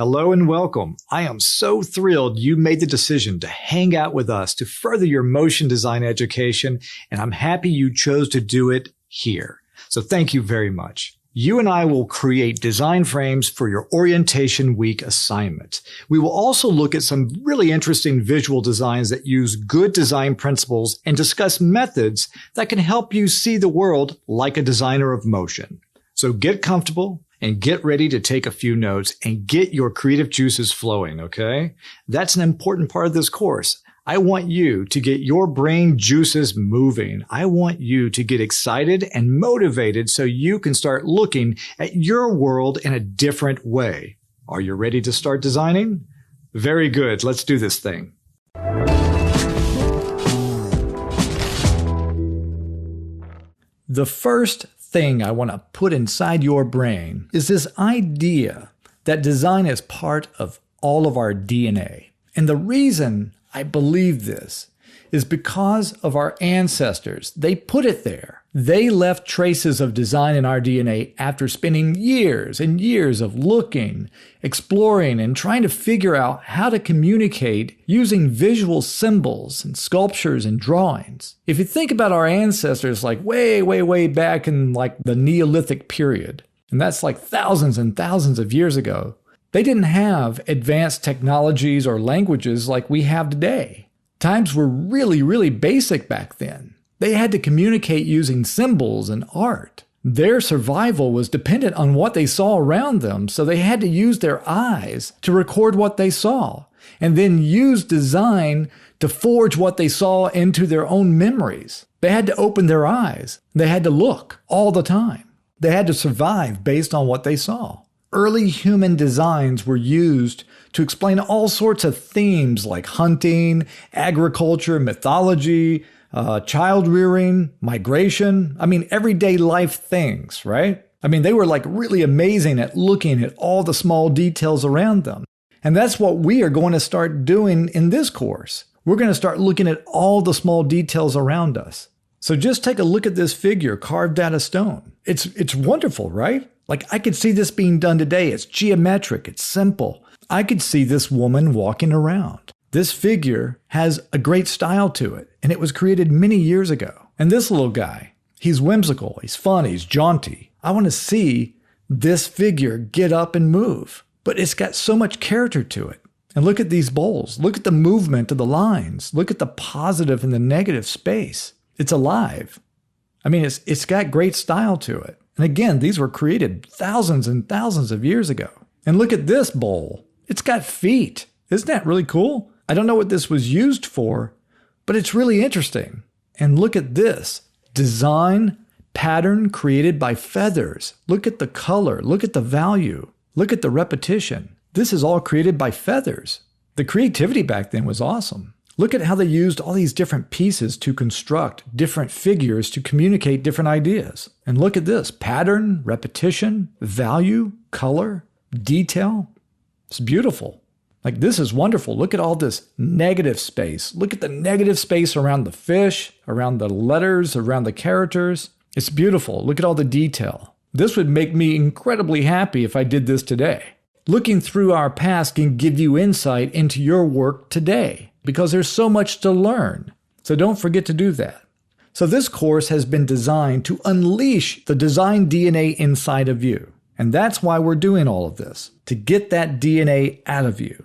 Hello and welcome. I am so thrilled you made the decision to hang out with us to further your motion design education, and I'm happy you chose to do it here. So thank you very much. You and I will create design frames for your orientation week assignment. We will also look at some really interesting visual designs that use good design principles and discuss methods that can help you see the world like a designer of motion. So get comfortable and get ready to take a few notes and get your creative juices flowing, okay? That's an important part of this course. I want you to get your brain juices moving. I want you to get excited and motivated so you can start looking at your world in a different way. Are you ready to start designing? Very good. Let's do this thing. The first thing I want to put inside your brain is this idea that design is part of all of our DNA. And the reason I believe this is because of our ancestors. They put it there. They left traces of design in our DNA after spending years and years of looking, exploring, and trying to figure out how to communicate using visual symbols and sculptures and drawings. If you think about our ancestors like way back in like the Neolithic period, and that's like thousands and thousands of years ago, they didn't have advanced technologies or languages like we have today. Times were really basic back then. They had to communicate using symbols and art. Their survival was dependent on what they saw around them, so they had to use their eyes to record what they saw, and then use design to forge what they saw into their own memories. They had to open their eyes. They had to look all the time. They had to survive based on what they saw. Early human designs were used to explain all sorts of themes like hunting, agriculture, mythology, child rearing, migration. Everyday life things, right? They were like really amazing at looking at all the small details around them. And that's what we are going to start doing in this course. We're going to start looking at all the small details around us. So just take a look at this figure carved out of stone. It's wonderful, right? Like I could see this being done today. It's geometric. It's simple. I could see this woman walking around. This figure has a great style to it, and it was created many years ago. And this little guy, he's whimsical, he's fun, he's jaunty. I want to see this figure get up and move, but it's got so much character to it. And look at these bowls. Look at the movement of the lines. Look at the positive and the negative space. It's alive. It's got great style to it. And again, these were created thousands and thousands of years ago. And look at this bowl. It's got feet. Isn't that really cool? I don't know what this was used for, but it's really interesting. And look at this. Design pattern created by feathers. Look at the color. Look at the value. Look at the repetition. This is all created by feathers. The creativity back then was awesome. Look at how they used all these different pieces to construct different figures to communicate different ideas. And look at this. Pattern, repetition, value, color, detail. It's beautiful. Like this is wonderful. Look at all this negative space. Look at the negative space around the fish, around the letters, around the characters. It's beautiful. Look at all the detail. This would make me incredibly happy if I did this today. Looking through our past can give you insight into your work today because there's so much to learn. So don't forget to do that. So this course has been designed to unleash the design DNA inside of you. And that's why we're doing all of this, to get that DNA out of you.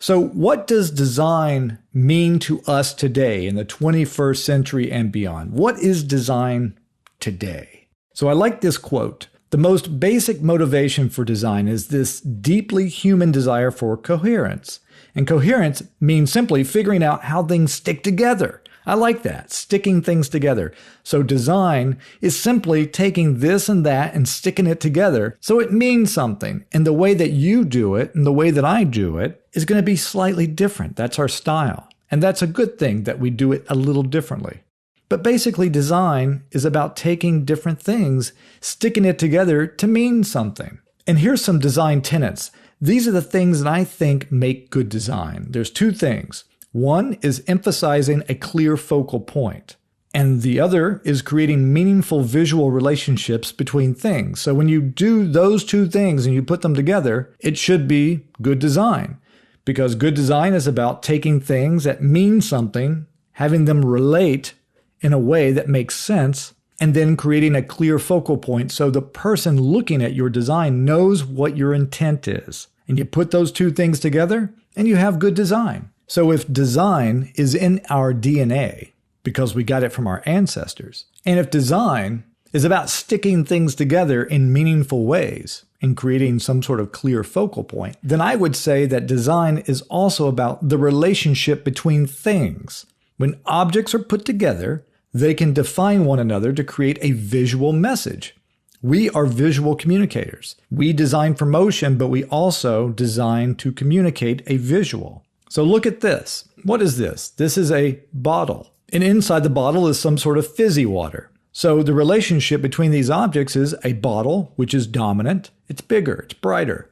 So what does design mean to us today in the 21st century and beyond? What is design today? So I like this quote. The most basic motivation for design is this deeply human desire for coherence. And coherence means simply figuring out how things stick together. I like that, sticking things together. So design is simply taking this and that and sticking it together so it means something. And the way that you do it and the way that I do it is going to be slightly different. That's our style. And that's a good thing that we do it a little differently. But basically design is about taking different things, sticking it together to mean something. And here's some design tenets. These are the things that I think make good design. There's two things. One is emphasizing a clear focal point. And the other is creating meaningful visual relationships between things. So when you do those two things and you put them together, it should be good design. Because good design is about taking things that mean something, having them relate in a way that makes sense, and then creating a clear focal point so the person looking at your design knows what your intent is. And you put those two things together and you have good design. So if design is in our DNA, because we got it from our ancestors, and if design is about sticking things together in meaningful ways and creating some sort of clear focal point, then I would say that design is also about the relationship between things. When objects are put together, they can define one another to create a visual message. We are visual communicators. We design for motion, but we also design to communicate a visual. So look at this. What is this? This is a bottle. And inside the bottle is some sort of fizzy water. So the relationship between these objects is a bottle, which is dominant. It's bigger, it's brighter.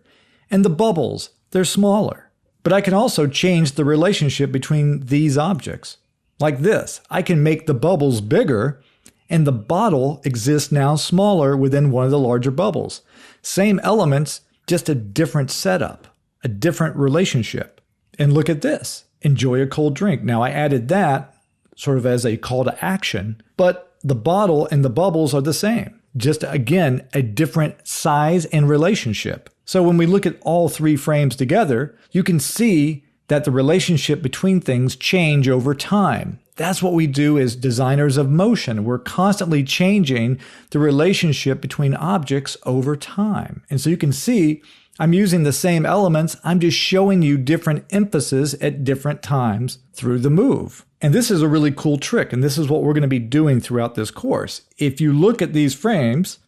And the bubbles, they're smaller. But I can also change the relationship between these objects. Like this, I can make the bubbles bigger, and the bottle exists now smaller within one of the larger bubbles. Same elements, just a different setup, a different relationship. And look at this, enjoy a cold drink. Now I added that sort of as a call to action, but the bottle and the bubbles are the same. Just again, a different size and relationship. So when we look at all three frames together, you can see that the relationship between things change over time. That's what we do as designers of motion. We're constantly changing the relationship between objects over time. And so you can see I'm using the same elements. I'm just showing you different emphasis at different times through the move. And this is a really cool trick. And this is what we're going to be doing throughout this course. If you look at these frames,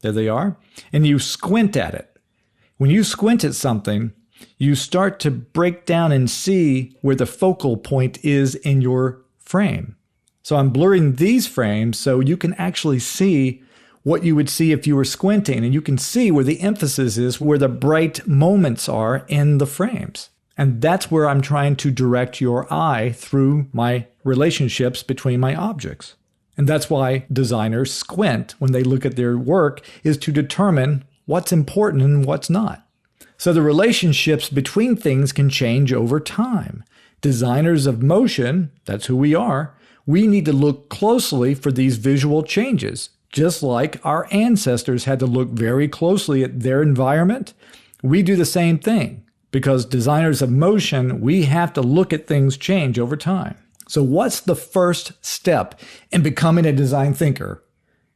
there they are, and you squint at it. When you squint at something, you start to break down and see where the focal point is in your frame. So I'm blurring these frames so you can actually see what you would see if you were squinting, and you can see where the emphasis is, where the bright moments are in the frames. And that's where I'm trying to direct your eye through my relationships between my objects. And that's why designers squint when they look at their work, is to determine what's important and what's not. So the relationships between things can change over time. Designers of motion, that's who we are, we need to look closely for these visual changes. Just like our ancestors had to look very closely at their environment, we do the same thing. Because designers of motion, we have to look at things change over time. So what's the first step in becoming a design thinker?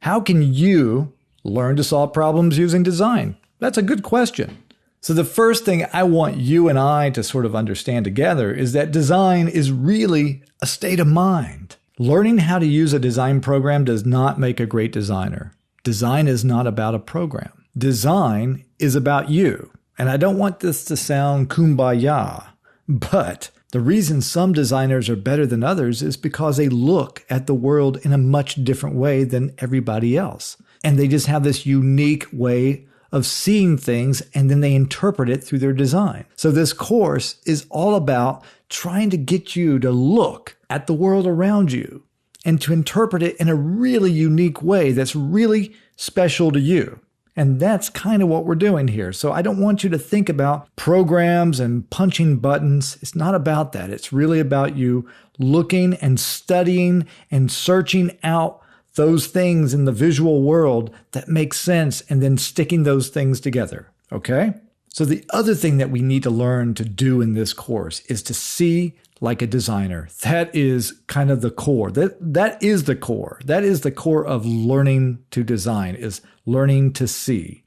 How can you learn to solve problems using design? That's a good question. So the first thing I want you and I to sort of understand together is that design is really a state of mind. Learning how to use a design program does not make a great designer. Design is not about a program. Design is about you. And I don't want this to sound kumbaya, but the reason some designers are better than others is because they look at the world in a much different way than everybody else. And they just have this unique way of seeing things, and then they interpret it through their design. So this course is all about trying to get you to look at the world around you and to interpret it in a really unique way that's really special to you. And that's kind of what we're doing here. So I don't want you to think about programs and punching buttons. It's not about that. It's really about you looking and studying and searching out those things in the visual world that make sense and then sticking those things together. Okay? So the other thing that we need to learn to do in this course is to see like a designer. That is kind of the core. That is the core. That is the core of learning to design, is learning to see.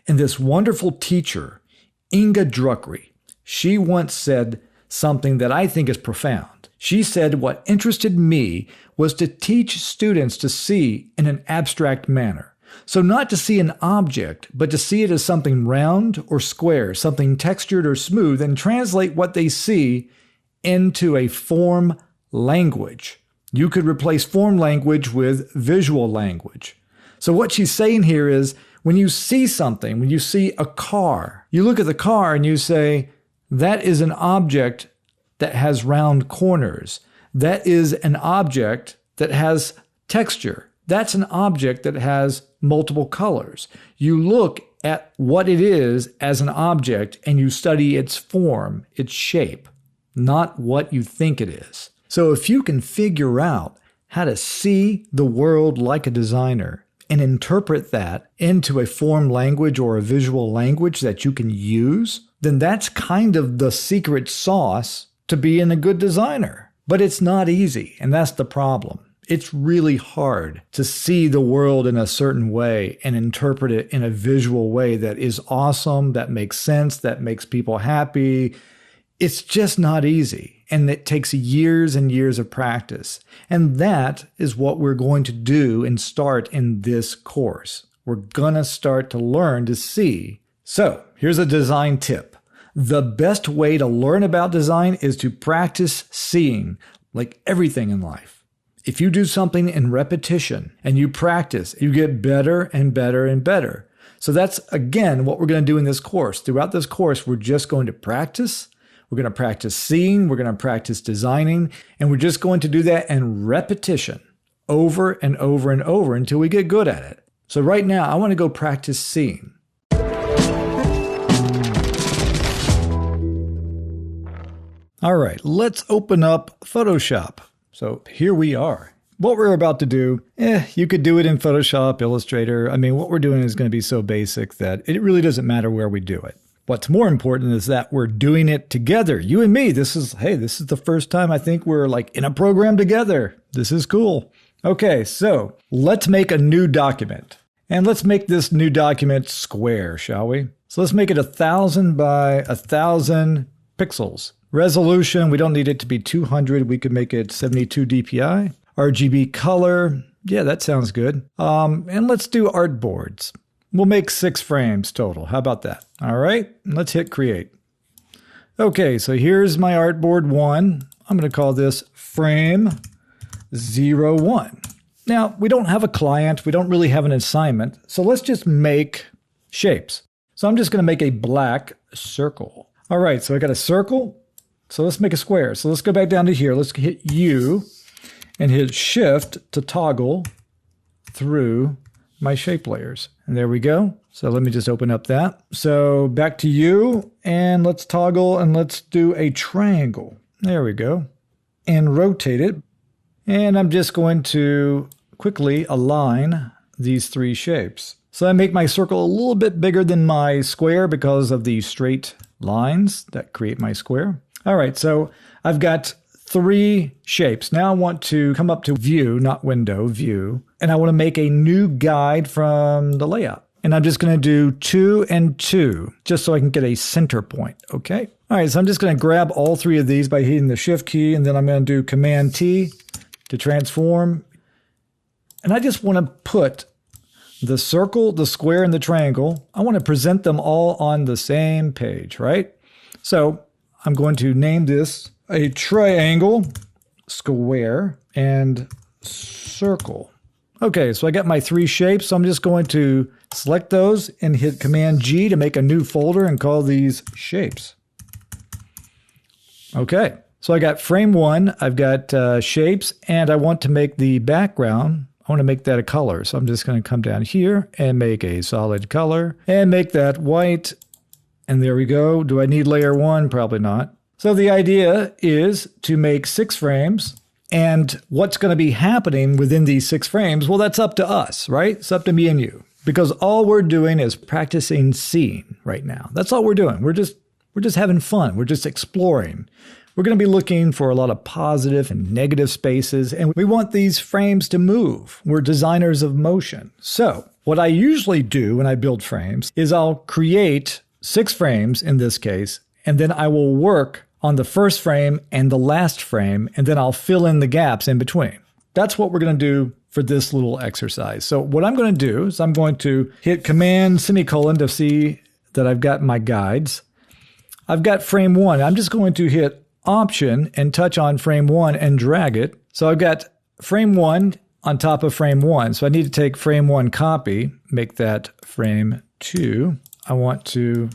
And this wonderful teacher, Inga Druckery, she once said something that I think is profound. She said, what interested me was to teach students to see in an abstract manner. So not to see an object, but to see it as something round or square, something textured or smooth, and translate what they see into a form language. You could replace form language with visual language. So what she's saying here is, when you see something, when you see a car, you look at the car and you say, that is an object that has round corners. That is an object that has Texture, that's an object that has multiple colors. You look at what it is as an object and you study its form, its shape, not what you think it is. So if you can figure out how to see the world like a designer and interpret that into a form language or a visual language that you can use, then that's kind of the secret sauce to being a good designer. But it's not easy, and that's the problem. It's really hard to see the world in a certain way and interpret it in a visual way that is awesome, that makes sense, that makes people happy. It's just not easy. And it takes years and years of practice. And that is what we're going to do and start in this course. We're going to start to learn to see. So here's a design tip. The best way to learn about design is to practice seeing, like everything in life. If you do something in repetition and you practice, you get better and better and better. So that's, again, what we're going to do in this course. Throughout this course, we're just going to practice. We're going to practice seeing. We're going to practice designing. And we're just going to do that in repetition over and over and over until we get good at it. So right now, I want to go practice seeing. All right, let's open up Photoshop. So here we are. What we're about to do, you could do it in Photoshop, Illustrator. I mean, what we're doing is going to be so basic that it really doesn't matter where we do it. What's more important is that we're doing it together. You and me, this is the first time I think we're like in a program together. This is cool. Okay, so let's make a new document. And let's make this new document square, shall we? So let's make it 1,000 by 1,000 pixels. Resolution, we don't need it to be 200. We could make it 72 dpi. RGB color, yeah, that sounds good. And let's do artboards. We'll make 6 frames total. How about that? All right, let's hit create. Okay, so here's my artboard 1. I'm going to call this frame 01. Now, we don't have a client. We don't really have an assignment. So let's just make shapes. So I'm just going to make a black circle. All right, so I got a circle. So let's make a square. So let's go back down to here. Let's hit U and hit Shift to toggle through my shape layers. And there we go. So let me just open up that. So back to U and let's toggle and let's do a triangle. There we go. And rotate it. And I'm just going to quickly align these 3 shapes. So I make my circle a little bit bigger than my square because of the straight lines that create my square. All right, so I've got 3 shapes. Now I want to come up to View, not Window, View, and I want to make a new guide from the layout. And I'm just going to do 2 and 2, just so I can get a center point, okay? All right, so I'm just going to grab all 3 of these by hitting the Shift key, and then I'm going to do Command T to transform. And I just want to put the circle, the square, and the triangle. I want to present them all on the same page, right? So I'm going to name this a triangle, square, and circle. Okay, so I got my 3 shapes. So I'm just going to select those and hit Command G to make a new folder and call these shapes. Okay, so I got frame 1, I've got shapes, and I want to make the background. I want to make that a color. So I'm just going to come down here and make a solid color and make that white. And there we go. Do I need layer 1? Probably not. So the idea is to make 6 frames. And what's going to be happening within these 6 frames, well, that's up to us, right? It's up to me and you. Because all we're doing is practicing seeing right now. That's all we're doing. We're just having fun. We're just exploring. We're going to be looking for a lot of positive and negative spaces. And we want these frames to move. We're designers of motion. So what I usually do when I build frames is I'll create 6 frames in this case, and then I will work on the first frame and the last frame, and then I'll fill in the gaps in between. That's what we're going to do for this little exercise. So what I'm going to do is I'm going to hit Command semicolon to see that I've got my guides. I've got frame 1. I'm just going to hit Option and touch on frame 1 and drag it. So I've got frame 1 on top of frame 1. So I need to take frame 1 copy, make that frame 2. I want to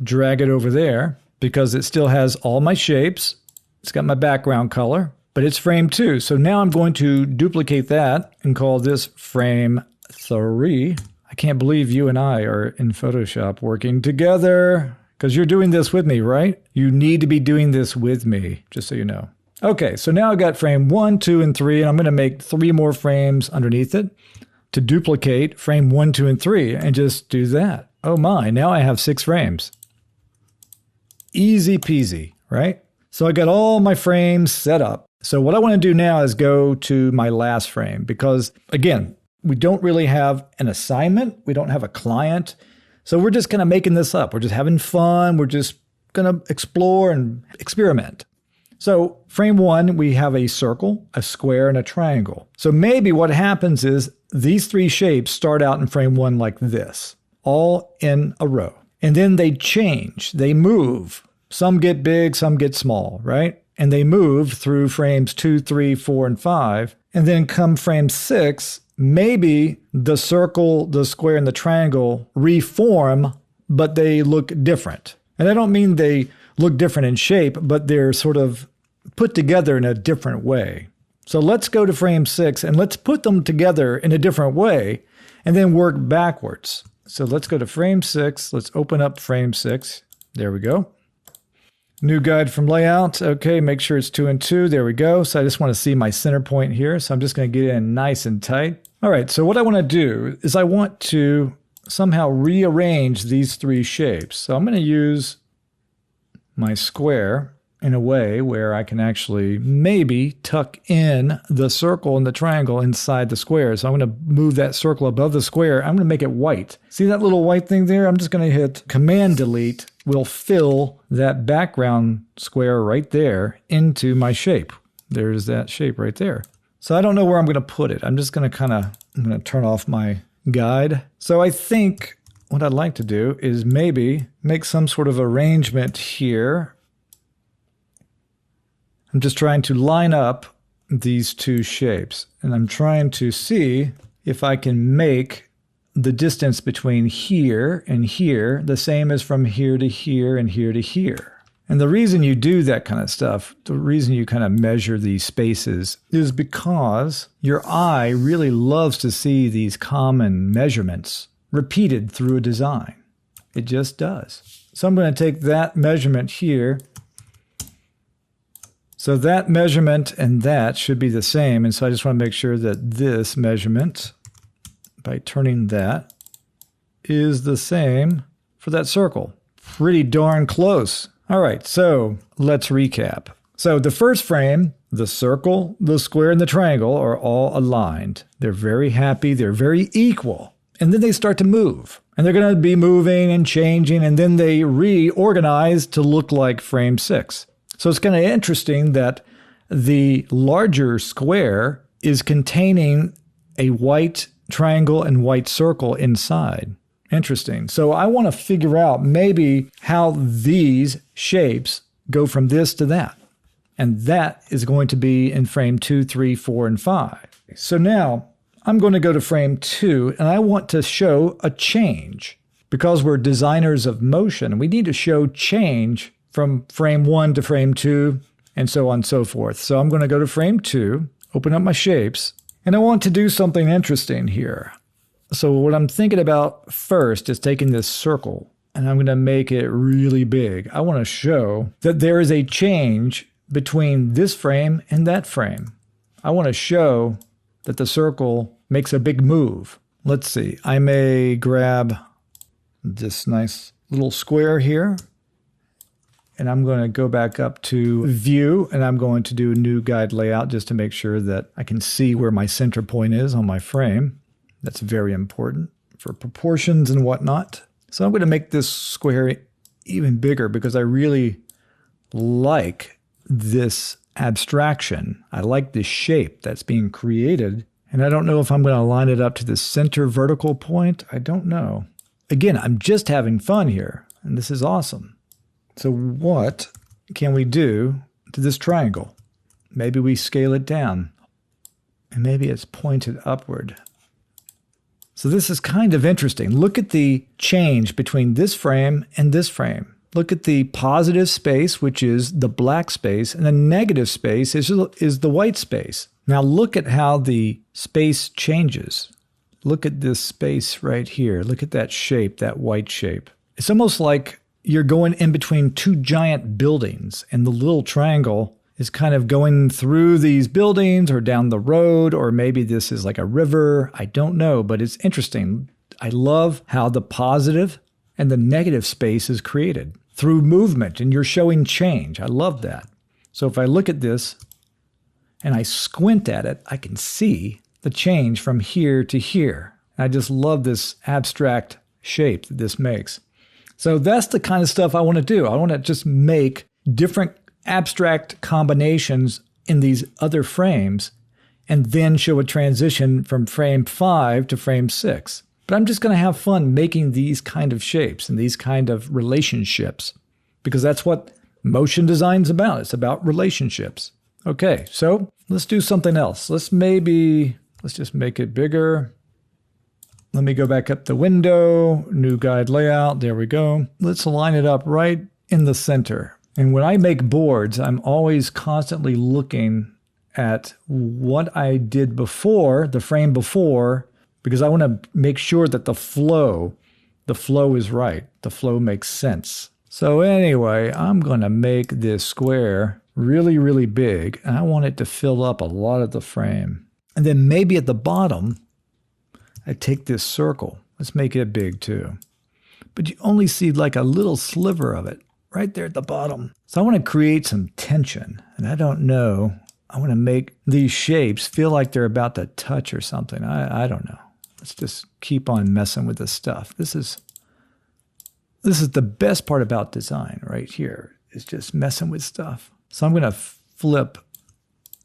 drag it over there because it still has all my shapes. It's got my background color. but it's frame 2. So now I'm going to duplicate that and call this frame 3. I can't believe you and I are in Photoshop working together, because you're doing this with me, right? You need to be doing this with me, just so you know. Okay, so now I've got frame 1, 2, and 3, and I'm going to make 3 more frames underneath it to duplicate frame 1, 2, and 3, and just do that. Oh my, now I have 6 frames. Easy peasy, right? So I got all my frames set up. So what I want to do now is go to my last frame, because again, we don't really have an assignment. We don't have a client. So we're just kind of making this up. We're just having fun. We're just going to explore and experiment. So frame 1, we have a circle, a square, and a triangle. So maybe what happens is these 3 shapes start out in frame 1 like this, all in a row. And then they change, they move. Some get big, some get small, right? And they move through frames 2, 3, 4, and 5. And then come frame 6, maybe the circle, the square, and the triangle reform, but they look different. And I don't mean they look different in shape, but they're sort of put together in a different way. So let's go to frame 6 and let's put them together in a different way and then work backwards. So let's go to frame 6. Let's open up frame 6. There we go. New guide from layout. Okay, make sure it's 2 and 2. There we go. So I just want to see my center point here. So I'm just going to get in nice and tight. All right, so what I want to do is I want to somehow rearrange these 3 shapes. So I'm going to use my square in a way where I can actually maybe tuck in the circle and the triangle inside the square. So I'm going to move that circle above the square. I'm going to make it white. See that little white thing there? I'm just going to hit Command Delete. Will fill that background square right there into my shape. There's that shape right there. So I don't know where I'm going to put it. I'm just going to I'm going to turn off my guide. So I think what I'd like to do is maybe make some sort of arrangement here. I'm just trying to line up these 2 shapes, and I'm trying to see if I can make the distance between here and here the same as from here to here and here to here. And the reason you do that kind of stuff, the reason you kind of measure these spaces, is because your eye really loves to see these common measurements repeated through a design. It just does. So I'm going to take that measurement here. So that measurement and that should be the same. And so I just want to make sure that this measurement, by turning that, is the same for that circle. Pretty darn close. All right, so let's recap. So the first frame, the circle, the square, and the triangle are all aligned. They're very happy. They're very equal. And then they start to move. And they're going to be moving and changing, and then they reorganize to look like frame 6. So it's kind of interesting that the larger square is containing a white triangle and white circle inside. Interesting. So I want to figure out maybe how these shapes go from this to that. And that is going to be in frame 2, 3, 4, and 5. So now I'm going to go to frame 2, and I want to show a change. Because we're designers of motion, we need to show change from frame 1 to frame 2, and so on and so forth. So I'm going to go to frame 2, open up my shapes, and I want to do something interesting here. So what I'm thinking about first is taking this circle, and I'm going to make it really big. I want to show that there is a change between this frame and that frame. I want to show that the circle makes a big move. Let's see. I may grab this nice little square here, and I'm going to go back up to View, and I'm going to do a new guide layout just to make sure that I can see where my center point is on my frame. That's very important for proportions and whatnot. So I'm going to make this square even bigger because I really like this abstraction. I like this shape that's being created, and I don't know if I'm going to line it up to the center vertical point. I don't know. Again, I'm just having fun here, and this is awesome. So what can we do to this triangle? Maybe we scale it down, and maybe it's pointed upward. So this is kind of interesting. Look at the change between this frame and this frame. look at the positive space, which is the black space, and the negative space is the white space. Now look at how the space changes. Look at this space right here. Look at that shape, that white shape. It's almost like you're going in between two giant buildings, and the little triangle is kind of going through these buildings or down the road, or maybe this is like a river. I don't know, but it's interesting. I love how the positive and the negative space is created through movement, and you're showing change. I love that. So if I look at this and I squint at it, I can see the change from here to here. I just love this abstract shape that this makes. So that's the kind of stuff I want to do. I want to just make different abstract combinations in these other frames and then show a transition from frame 5 to frame 6. But I'm just going to have fun making these kind of shapes and these kind of relationships, because that's what motion design's about. It's about relationships. Okay, so let's do something else. Let's just make it bigger. Let me go back up the window, new guide layout. There we go. Let's line it up right in the center. And when I make boards, I'm always constantly looking at what I did before, the frame before, because I want to make sure that the flow is right. The flow makes sense. So anyway, I'm going to make this square really, really big, and I want it to fill up a lot of the frame. And then maybe at the bottom, I take this circle. Let's make it big too. But you only see like a little sliver of it right there at the bottom. So I want to create some tension, and I don't know. I want to make these shapes feel like they're about to touch or something. I don't know. Let's just keep on messing with this stuff. This is the best part about design right here, is just messing with stuff. So I'm going to flip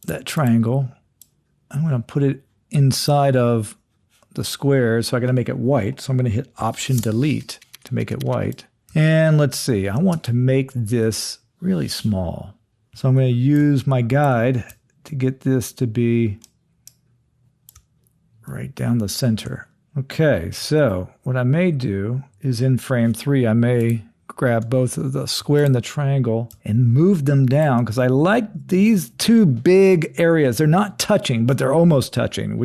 that triangle. I'm going to put it inside of the square, so I got to make it white. So I'm going to hit Option Delete to make it white. And let's see, I want to make this really small. So I'm going to use my guide to get this to be right down the center. Okay, so what I may do is in frame 3, I may grab both of the square and the triangle and move them down, because I like these two big areas. They're not touching, but they're almost touching,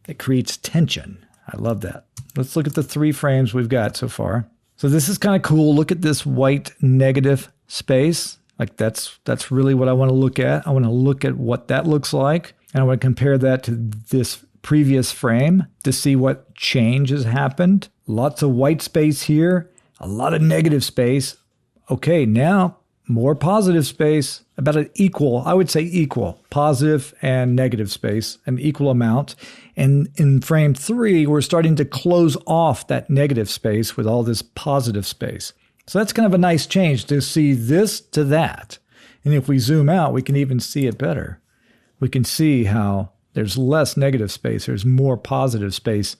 it creates tension. I love that. Let's look at the 3 frames we've got so far. So this is kind of cool. Look at this white negative space. Like that's really what I want to look at. I want to look at what that looks like, and I want to compare that to this previous frame to see what change has happened. Lots of white space here, a lot of negative space. Okay, now more positive space, about an equal, I would say equal, positive and negative space, an equal amount. And in frame 3, we're starting to close off that negative space with all this positive space. So that's kind of a nice change to see this to that. And if we zoom out, we can even see it better. We can see how there's less negative space, there's more positive space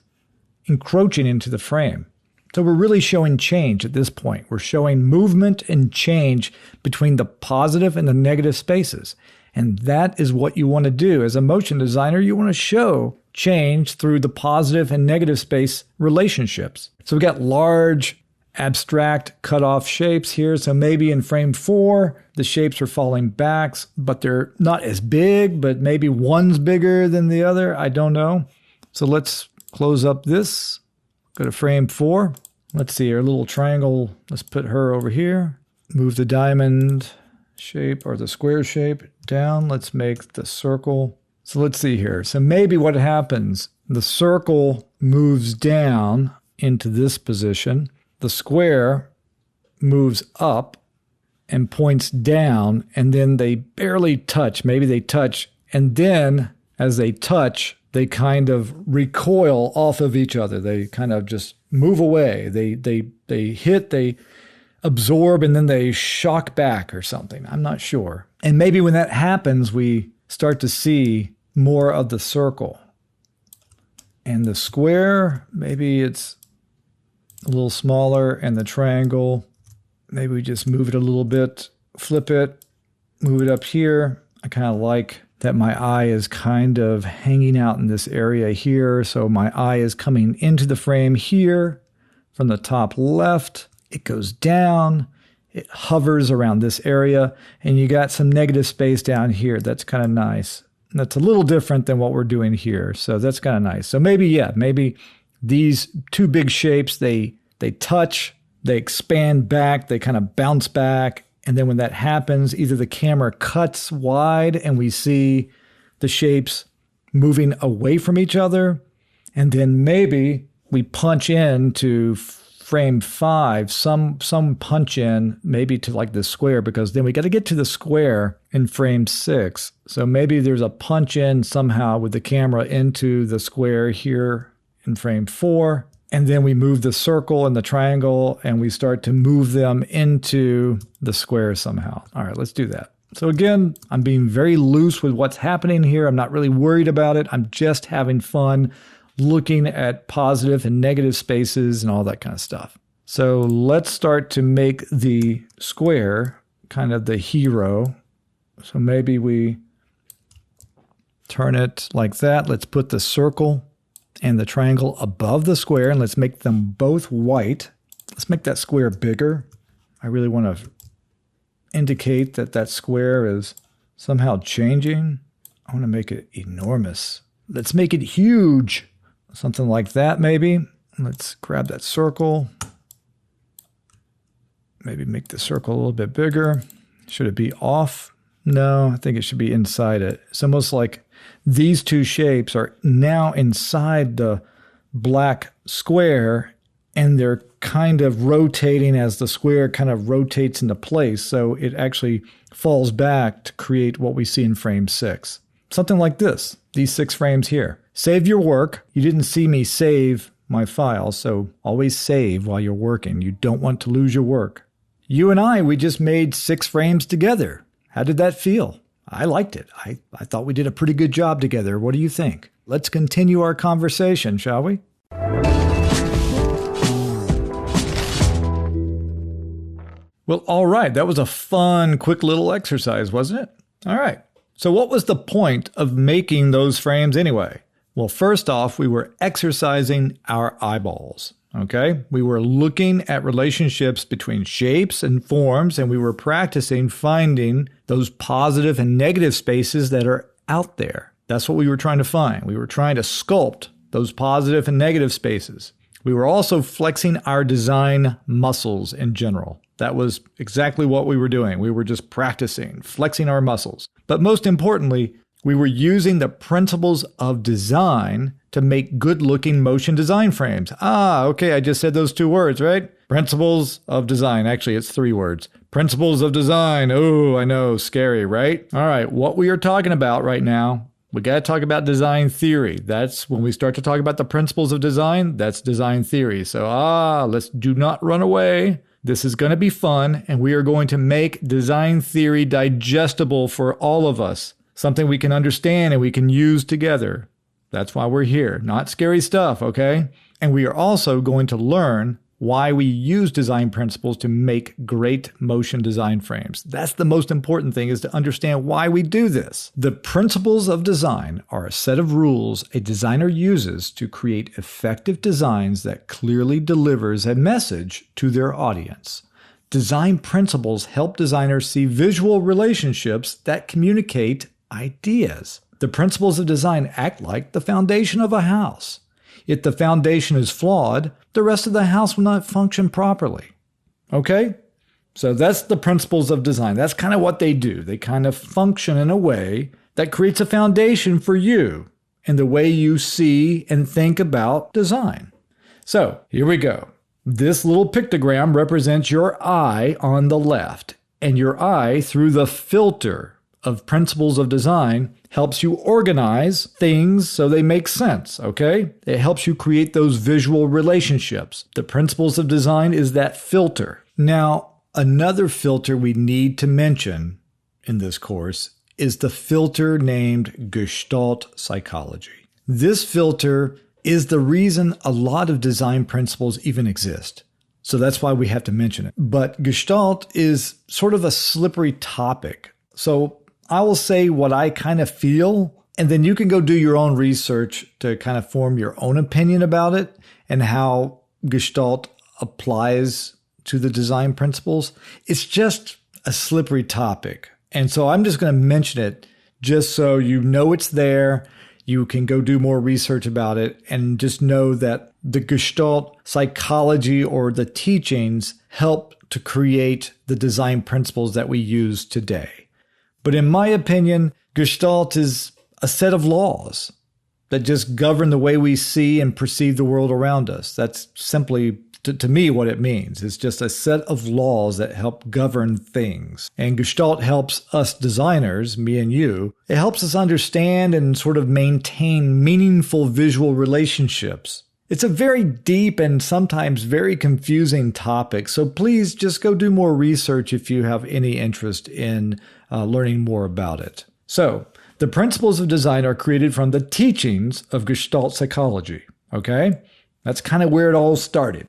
encroaching into the frame. So we're really showing change at this point. We're showing movement and change between the positive and the negative spaces. And that is what you want to do. As a motion designer, you want to show change through the positive and negative space relationships. So we've got large, abstract cutoff shapes here. So maybe in frame 4, the shapes are falling back, but they're not as big, but maybe one's bigger than the other. I don't know. So let's close up this. Go to frame 4. Let's see, our little triangle. Let's put her over here. Move the diamond shape or the square shape down. Let's make the circle. So let's see here. So maybe what happens, the circle moves down into this position. The square moves up and points down, and then they barely touch. Maybe they touch, and then as they touch, they kind of recoil off of each other. They kind of just move away. They hit, they absorb, and then they shock back or something. I'm not sure. And maybe when that happens, we start to see more of the circle. And the square, maybe it's a little smaller, and the triangle, maybe we just move it a little bit, flip it, move it up here. I kind of like that my eye is kind of hanging out in this area here. So my eye is coming into the frame here from the top left. It goes down, It hovers around this area, and you got some negative space down here. That's kind of nice. And that's a little different than what we're doing here. So that's kind of nice. So maybe these two big shapes, they touch, they expand back, they kind of bounce back. And then when that happens, either the camera cuts wide and we see the shapes moving away from each other, and then maybe we punch into frame 5, some punch in maybe to like the square, because then we got to get to the square in frame 6. So maybe there's a punch in somehow with the camera into the square here in frame 4. And then we move the circle and the triangle and we start to move them into the square somehow. All right, let's do that. So again, I'm being very loose with what's happening here. I'm not really worried about it. I'm just having fun looking at positive and negative spaces and all that kind of stuff. So let's start to make the square kind of the hero. So maybe we turn it like that. Let's put the circle and the triangle above the square, and let's make them both white. Let's make that square bigger. I really want to indicate that that square is somehow changing. I want to make it enormous. Let's make it huge. Something like that, maybe. Let's grab that circle. Maybe make the circle a little bit bigger. Should it be off? No, I think it should be inside it. It's almost like these two shapes are now inside the black square, and they're kind of rotating as the square kind of rotates into place. So it actually falls back to create what we see in frame 6. Something like this, these 6 frames here. Save your work. You didn't see me save my file, so always save while you're working. You don't want to lose your work. You and we just made 6 frames together. How did that feel? I liked it. I thought we did a pretty good job together. What do you think? Let's continue our conversation, shall we? Well, all right. That was a fun, quick little exercise, wasn't it? All right. So what was the point of making those frames anyway? Well, first off, we were exercising our eyeballs. Okay, we were looking at relationships between shapes and forms, and we were practicing finding those positive and negative spaces that are out there. That's what we were trying to find. We were trying to sculpt those positive and negative spaces. We were also flexing our design muscles in general. That was exactly what we were doing. We were just practicing, flexing our muscles. But most importantly, we were using the principles of design to make good-looking motion design frames. Okay, I just said those 2 words, right? Principles of design. Actually, it's 3 words. Principles of design. Oh, I know, scary, right? All right, what we are talking about right now, we got to talk about design theory. That's when we start to talk about the principles of design, that's design theory. So, let's do not run away. This is going to be fun, and we are going to make design theory digestible for all of us. Something we can understand and we can use together. That's why we're here. Not scary stuff, okay? And we are also going to learn why we use design principles to make great motion design frames. That's the most important thing, is to understand why we do this. The principles of design are a set of rules a designer uses to create effective designs that clearly delivers a message to their audience. Design principles help designers see visual relationships that communicate ideas. The principles of design act like the foundation of a house. If the foundation is flawed, the rest of the house will not function properly. Okay? So that's the principles of design. That's kind of what they do. They kind of function in a way that creates a foundation for you in the way you see and think about design. So here we go. This little pictogram represents your eye on the left, and your eye, through the filter of principles of design, helps you organize things so they make sense, okay? It helps you create those visual relationships. The principles of design is that filter. Now, another filter we need to mention in this course is the filter named Gestalt psychology. This filter is the reason a lot of design principles even exist. So that's why we have to mention it. But Gestalt is sort of a slippery topic. So I will say what I kind of feel, and then you can go do your own research to kind of form your own opinion about it and how Gestalt applies to the design principles, it's just a slippery topic. And so I'm just going to mention it just so you know it's there. You can go do more research about it and just know that the Gestalt psychology or the teachings help to create the design principles that we use today. But in my opinion, Gestalt is a set of laws that just govern the way we see and perceive the world around us. That's simply, to me, what it means. It's just a set of laws that help govern things. And Gestalt helps us designers, me and you, it helps us understand and sort of maintain meaningful visual relationships. It's a very deep and sometimes very confusing topic, so please just go do more research if you have any interest in learning more about it. So, the principles of design are created from the teachings of Gestalt psychology, okay? That's kind of where it all started.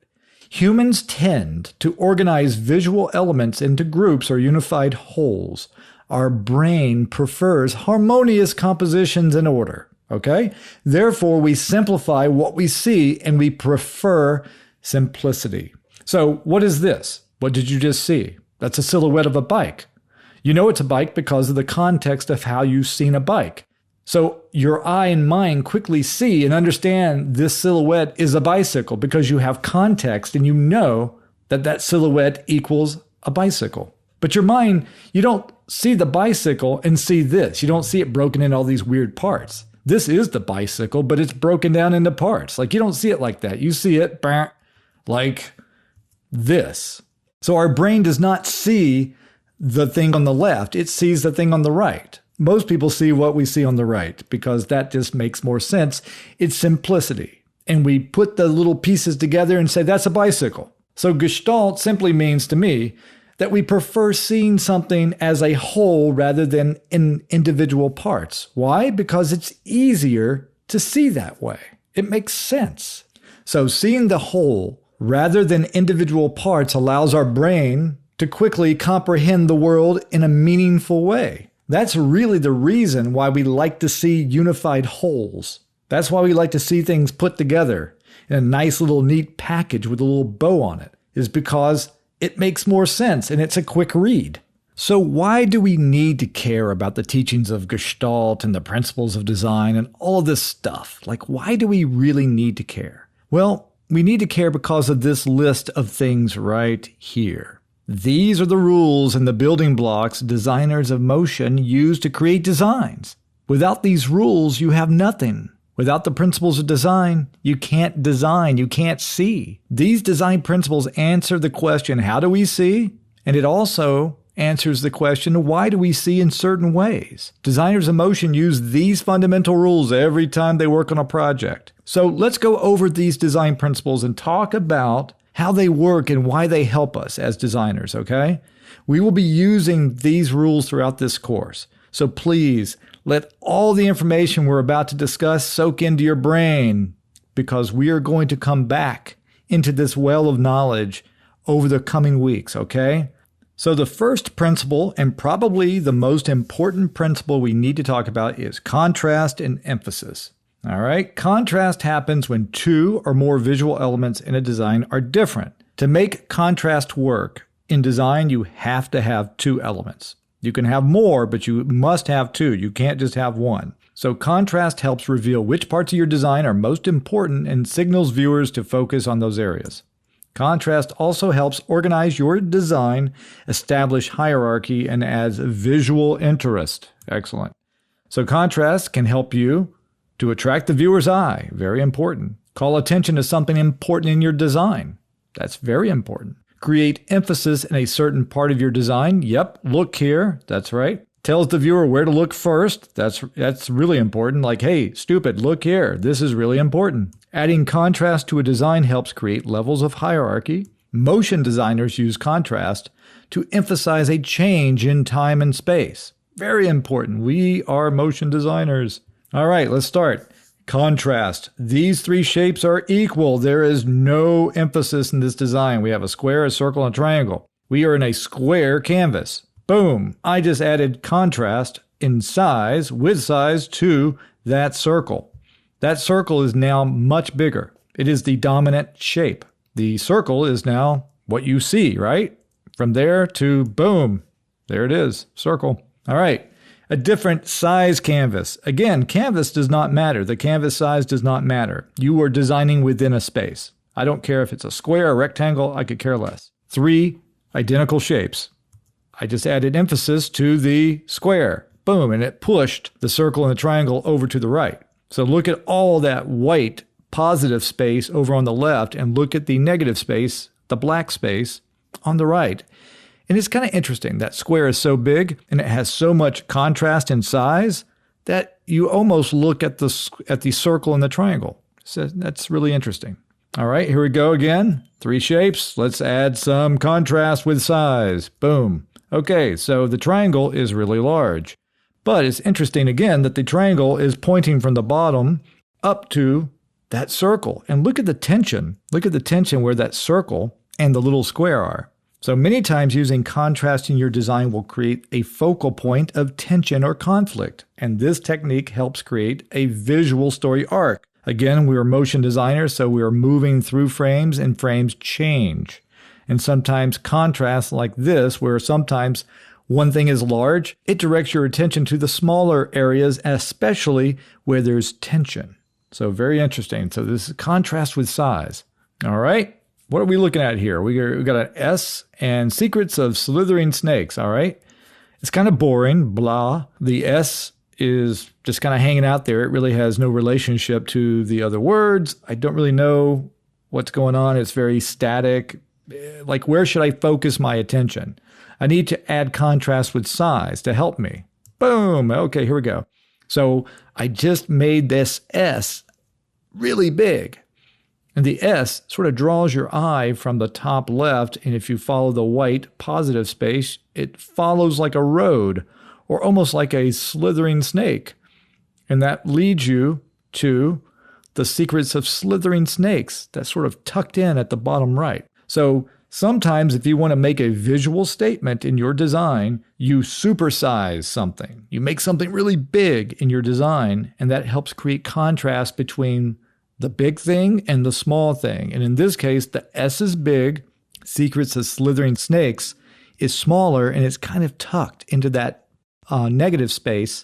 Humans tend to organize visual elements into groups or unified wholes. Our brain prefers harmonious compositions and order, okay? Therefore, we simplify what we see and we prefer simplicity. So, what is this? What did you just see? That's a silhouette of a bike. You know it's a bike because of the context of how you've seen a bike. So your eye and mind quickly see and understand this silhouette is a bicycle because you have context and you know that that silhouette equals a bicycle. But your mind, you don't see the bicycle and see this. You don't see it broken in all these weird parts. This is the bicycle, but it's broken down into parts. Like you don't see it like that. You see it like this. So our brain does not see the thing on the left, it sees the thing on the right. Most people see what we see on the right because that just makes more sense. It's simplicity. And we put the little pieces together and say, that's a bicycle. So Gestalt simply means to me that we prefer seeing something as a whole rather than in individual parts. Why? Because it's easier to see that way. It makes sense. So seeing the whole rather than individual parts allows our brain to quickly comprehend the world in a meaningful way. That's really the reason why we like to see unified wholes. That's why we like to see things put together in a nice little neat package with a little bow on it, is because it makes more sense and it's a quick read. So why do we need to care about the teachings of Gestalt and the principles of design and all of this stuff? Like, why do we really need to care? Well, we need to care because of this list of things right here. These are the rules and the building blocks designers of motion use to create designs. Without these rules, you have nothing. Without the principles of design, you can't design, you can't see. These design principles answer the question, how do we see? And it also answers the question, why do we see in certain ways? Designers of motion use these fundamental rules every time they work on a project. So let's go over these design principles and talk about how they work and why they help us as designers, okay? We will be using these rules throughout this course. So please, let all the information we're about to discuss soak into your brain because we are going to come back into this well of knowledge over the coming weeks, okay? So the first principle, and probably the most important principle we need to talk about, is contrast and emphasis. All right, contrast happens when two or more visual elements in a design are different. To make contrast work in design, you have to have two elements. You can have more, but you must have two. You can't just have one. So contrast helps reveal which parts of your design are most important and signals viewers to focus on those areas. Contrast also helps organize your design, establish hierarchy, and adds visual interest. Excellent. So contrast can help you to attract the viewer's eye. Very important. Call attention to something important in your design. That's very important. Create emphasis in a certain part of your design. Yep, look here. That's right. Tells the viewer where to look first. That's really important. Like, hey, stupid, look here. This is really important. Adding contrast to a design helps create levels of hierarchy. Motion designers use contrast to emphasize a change in time and space. Very important. We are motion designers. All right, let's start. Contrast. These three shapes are equal. There is no emphasis in this design. We have a square, a circle, and a triangle. We are in a square canvas. Boom. I just added contrast in size, with size, to that circle. That circle is now much bigger. It is the dominant shape. The circle is now what you see, right? From there to boom, there it is, circle. All right, a different size canvas. Again, canvas does not matter. The canvas size does not matter. You are designing within a space. I don't care if it's a square, a rectangle, I could care less. 3 identical shapes. I just added emphasis to the square. Boom, and it pushed the circle and the triangle over to the right. So look at all that white positive space over on the left and look at the negative space, the black space, on the right. And it's kind of interesting. That square is so big and it has so much contrast in size that you almost look at the circle and the triangle. So that's really interesting. All right, here we go again. 3 shapes. Let's add some contrast with size. Boom. Okay, so the triangle is really large. But it's interesting again that the triangle is pointing from the bottom up to that circle. And look at the tension. Look at the tension where that circle and the little square are. So many times using contrast in your design will create a focal point of tension or conflict. And this technique helps create a visual story arc. Again, we are motion designers, so we are moving through frames and frames change. And sometimes contrast like this, where sometimes one thing is large, it directs your attention to the smaller areas, especially where there's tension. So very interesting. So this is contrast with size. All right. What are we looking at here? We got an S and secrets of slithering snakes. All right. It's kind of boring, blah. The S is just kind of hanging out there. It really has no relationship to the other words. I don't really know what's going on. It's very static. Like, where should I focus my attention? I need to add contrast with size to help me. Boom. Okay, here we go. So I just made this S really big. And the S sort of draws your eye from the top left. And if you follow the white positive space, it follows like a road or almost like a slithering snake. And that leads you to the secrets of slithering snakes that's sort of tucked in at the bottom right. So sometimes if you want to make a visual statement in your design, you supersize something. You make something really big in your design, and that helps create contrast between the big thing and the small thing. And in this case, the S is big, secrets of slithering snakes is smaller, and it's kind of tucked into that negative space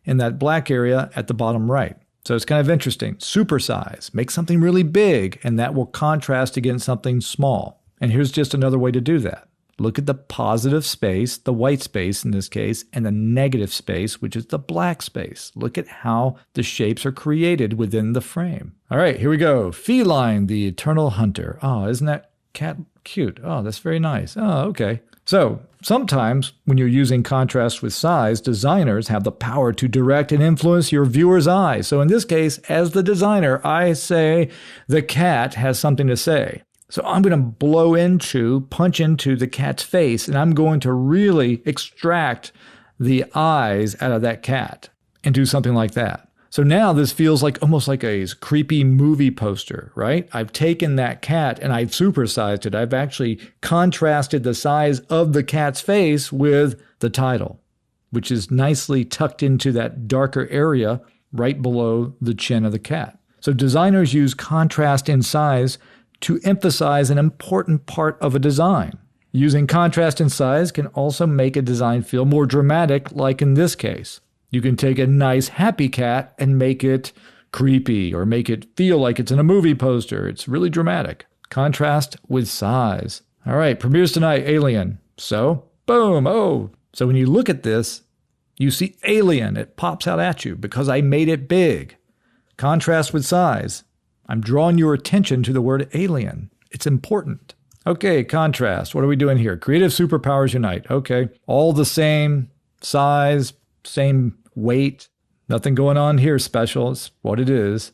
in that black area at the bottom right. So it's kind of interesting. Supersize. Make something really big, and that will contrast against something small. And here's just another way to do that. Look at the positive space, the white space in this case, and the negative space, which is the black space. Look at how the shapes are created within the frame. All right, here we go. Feline, the eternal hunter. Oh, isn't that cat cute? Oh, that's very nice. Oh, okay. So sometimes when you're using contrast with size, designers have the power to direct and influence your viewer's eye. So in this case, as the designer, I say the cat has something to say. So I'm going to punch into the cat's face, and I'm going to really extract the eyes out of that cat and do something like that. So now this feels like almost like a creepy movie poster, right? I've taken that cat and I've supersized it. I've actually contrasted the size of the cat's face with the title, which is nicely tucked into that darker area right below the chin of the cat. So designers use contrast in size to emphasize an important part of a design. Using contrast in size can also make a design feel more dramatic, like in this case. You can take a nice happy cat and make it creepy or make it feel like it's in a movie poster. It's really dramatic. Contrast with size. All right, premieres tonight, Alien. So, boom, oh. So when you look at this, you see Alien. It pops out at you because I made it big. Contrast with size. I'm drawing your attention to the word alien. It's important. Okay, contrast. What are we doing here? Creative superpowers unite. Okay, all the same size, same weight. Nothing going on here special. It's what it is.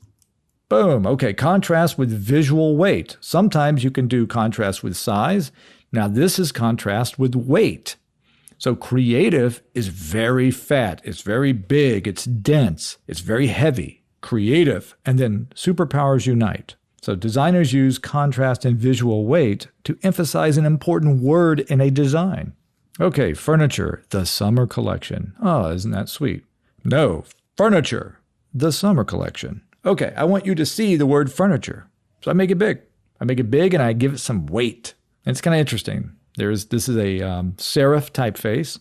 Boom. Okay, contrast with visual weight. Sometimes you can do contrast with size. Now this is contrast with weight. So creative is very fat. It's very big. It's dense. It's very heavy. Creative, and then superpowers unite. So designers use contrast and visual weight to emphasize an important word in a design. Okay, furniture, the summer collection. Oh, isn't that sweet? No, furniture, the summer collection. Okay, I want you to see the word furniture. So I make it big. I make it big and I give it some weight. And it's kind of interesting. This is a serif typeface.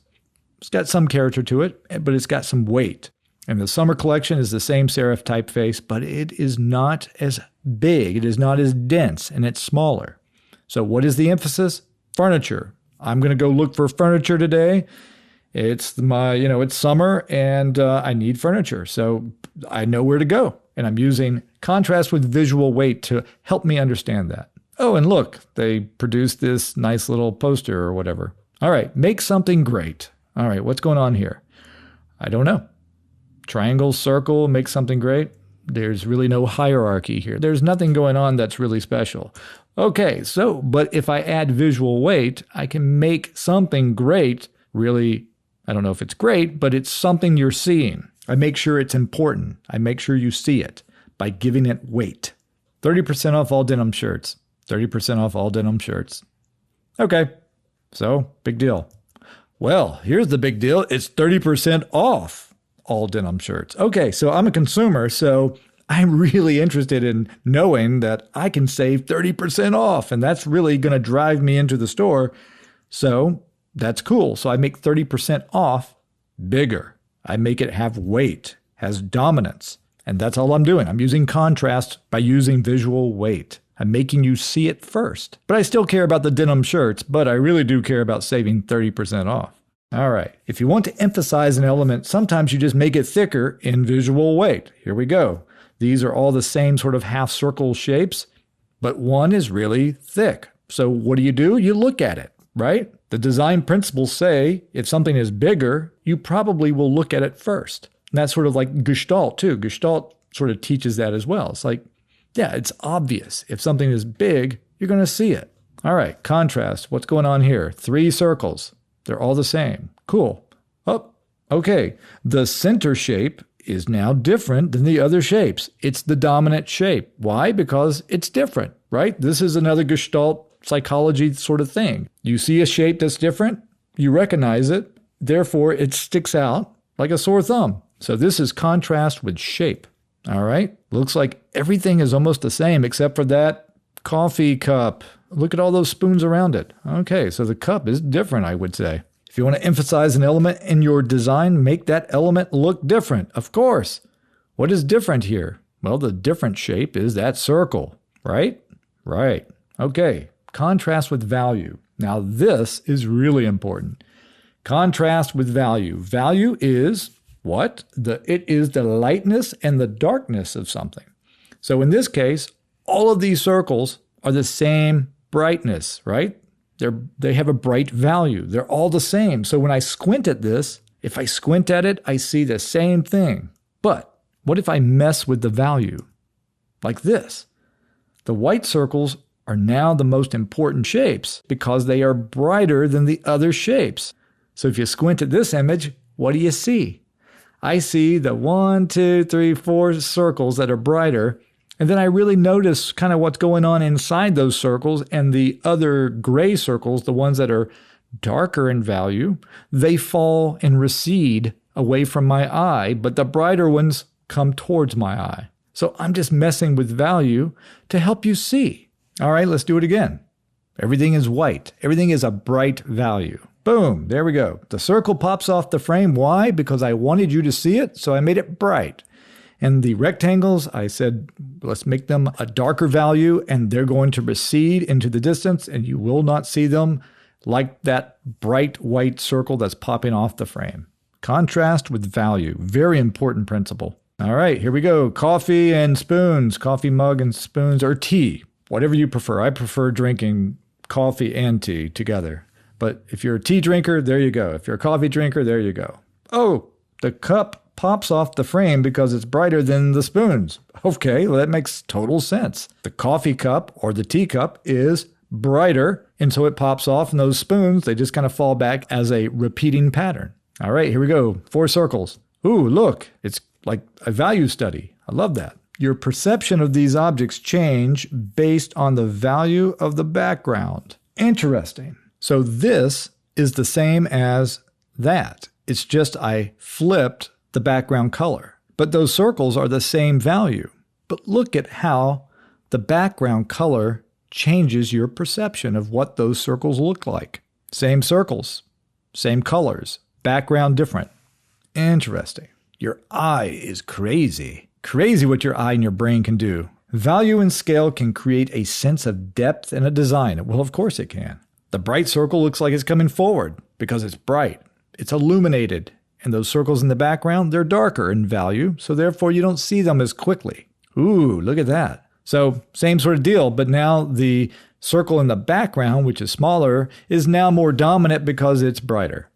It's got some character to it, but it's got some weight. And the summer collection is the same serif typeface, but it is not as big. It is not as dense, and it's smaller. So what is the emphasis? Furniture. I'm going to go look for furniture today. It's it's summer, and I need furniture. So I know where to go. And I'm using contrast with visual weight to help me understand that. Oh, and look, they produced this nice little poster or whatever. All right, make something great. All right, what's going on here? I don't know. Triangle, circle, make something great. There's really no hierarchy here. There's nothing going on that's really special. Okay, but if I add visual weight, I can make something great really, I don't know if it's great, but it's something you're seeing. I make sure it's important. I make sure you see it by giving it weight. 30% off all denim shirts. 30% off all denim shirts. Okay, so big deal. Well, here's the big deal. It's 30% off all denim shirts. Okay, so I'm a consumer, so I'm really interested in knowing that I can save 30% off, and that's really going to drive me into the store. So that's cool. So I make 30% off bigger. I make it have weight, has dominance, and that's all I'm doing. I'm using contrast by using visual weight. I'm making you see it first. But I still care about the denim shirts, but I really do care about saving 30% off. All right. If you want to emphasize an element, sometimes you just make it thicker in visual weight. Here we go. These are all the same sort of half circle shapes, but one is really thick. So what do? You look at it, right? The design principles say if something is bigger, you probably will look at it first. And that's sort of like Gestalt too. Gestalt sort of teaches that as well. It's like, yeah, it's obvious. If something is big, you're going to see it. All right, contrast. What's going on here? 3 circles. They're all the same. Cool. Oh, okay. The center shape is now different than the other shapes. It's the dominant shape. Why? Because it's different, right? This is another Gestalt psychology sort of thing. You see a shape that's different, you recognize it, therefore it sticks out like a sore thumb. So this is contrast with shape. All right? Looks like everything is almost the same except for that coffee cup. Look at all those spoons around it. Okay, so the cup is different, I would say. If you want to emphasize an element in your design, make that element look different. Of course. What is different here? Well, the different shape is that circle, right? Right. Okay. Contrast with value. Now, this is really important. Contrast with value. Value is what? It is the lightness and the darkness of something. So in this case, all of these circles are the same brightness, right? They have a bright value. They're all the same. So when I squint at this, if I squint at it, I see the same thing. But what if I mess with the value? Like this. The white circles are now the most important shapes because they are brighter than the other shapes. So if you squint at this image, what do you see? I see the 1, 2, 3, 4 circles that are brighter. And then I really notice kind of what's going on inside those circles, and the other gray circles, the ones that are darker in value, they fall and recede away from my eye, but the brighter ones come towards my eye. So I'm just messing with value to help you see. All right, let's do it again. Everything is white. Everything is a bright value. Boom, there we go. The circle pops off the frame. Why? Because I wanted you to see it, so I made it bright. And the rectangles, I said, let's make them a darker value, and they're going to recede into the distance, and you will not see them like that bright white circle that's popping off the frame. Contrast with value. Very important principle. All right, here we go. Coffee and spoons. Coffee mug and spoons, or tea. Whatever you prefer. I prefer drinking coffee and tea together. But if you're a tea drinker, there you go. If you're a coffee drinker, there you go. Oh, the cup pops off the frame because it's brighter than the spoons. Okay, well, that makes total sense. The coffee cup or the teacup is brighter, and so it pops off, and those spoons, they just kind of fall back as a repeating pattern. All right, here we go. 4 circles. Ooh, look, it's like a value study. I love that. Your perception of these objects change based on the value of the background. Interesting. So this is the same as that. It's just I flipped the background color. But those circles are the same value. But look at how the background color changes your perception of what those circles look like. Same circles, same colors, background different. Interesting. Your eye is crazy. Crazy what your eye and your brain can do. Value and scale can create a sense of depth in a design. Well, of course it can. The bright circle looks like it's coming forward because it's bright. It's illuminated. And those circles in the background, they're darker in value, so therefore you don't see them as quickly. Ooh, look at that. So same sort of deal, but now the circle in the background, which is smaller, is now more dominant because it's brighter.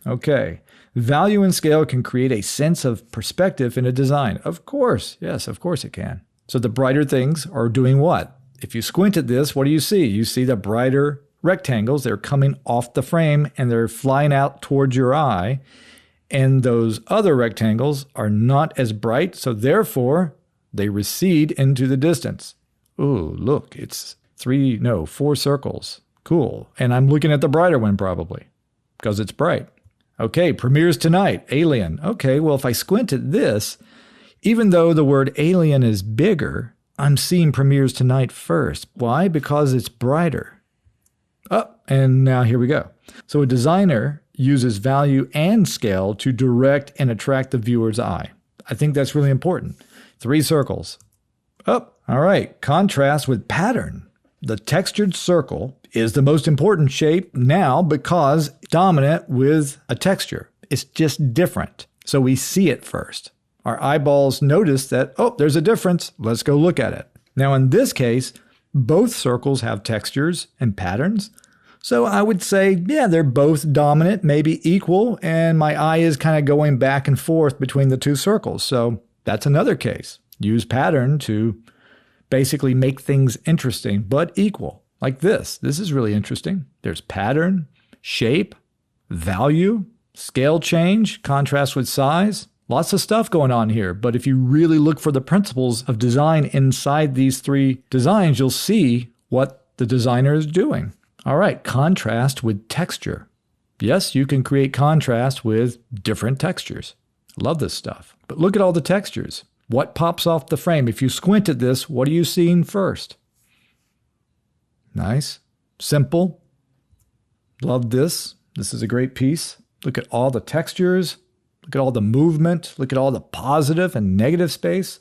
Okay. Value and scale can create a sense of perspective in a design. Of course. Yes, of course it can. So the brighter things are doing what? If you squint at this, what do you see? You see the brighter rectangles. They're coming off the frame and they're flying out towards your eye. And those other rectangles are not as bright, so therefore they recede into the distance. Ooh, look, it's 4 circles. Cool. And I'm looking at the brighter one probably because it's bright. Okay, premieres tonight, Alien. Okay, well, if I squint at this, even though the word alien is bigger, I'm seeing premieres tonight first. Why? Because it's brighter. Oh, and now here we go. So a designer uses value and scale to direct and attract the viewer's eye. I think that's really important. 3 circles. Oh, all right. Contrast with pattern. The textured circle is the most important shape now because it's dominant with a texture. It's just different. So we see it first. Our eyeballs notice that, oh, there's a difference. Let's go look at it. Now, in this case, both circles have textures and patterns. So I would say, yeah, they're both dominant, maybe equal, and my eye is kind of going back and forth between the 2 circles. So that's another case. Use pattern to basically make things interesting, but equal. Like this. This is really interesting. There's pattern, shape, value, scale change, contrast with size. Lots of stuff going on here. But if you really look for the principles of design inside these 3 designs, you'll see what the designer is doing. All right, contrast with texture. Yes, you can create contrast with different textures. Love this stuff. But look at all the textures. What pops off the frame? If you squint at this, what are you seeing first? Nice. Simple. Love this. This is a great piece. Look at all the textures. Look at all the movement. Look at all the positive and negative space.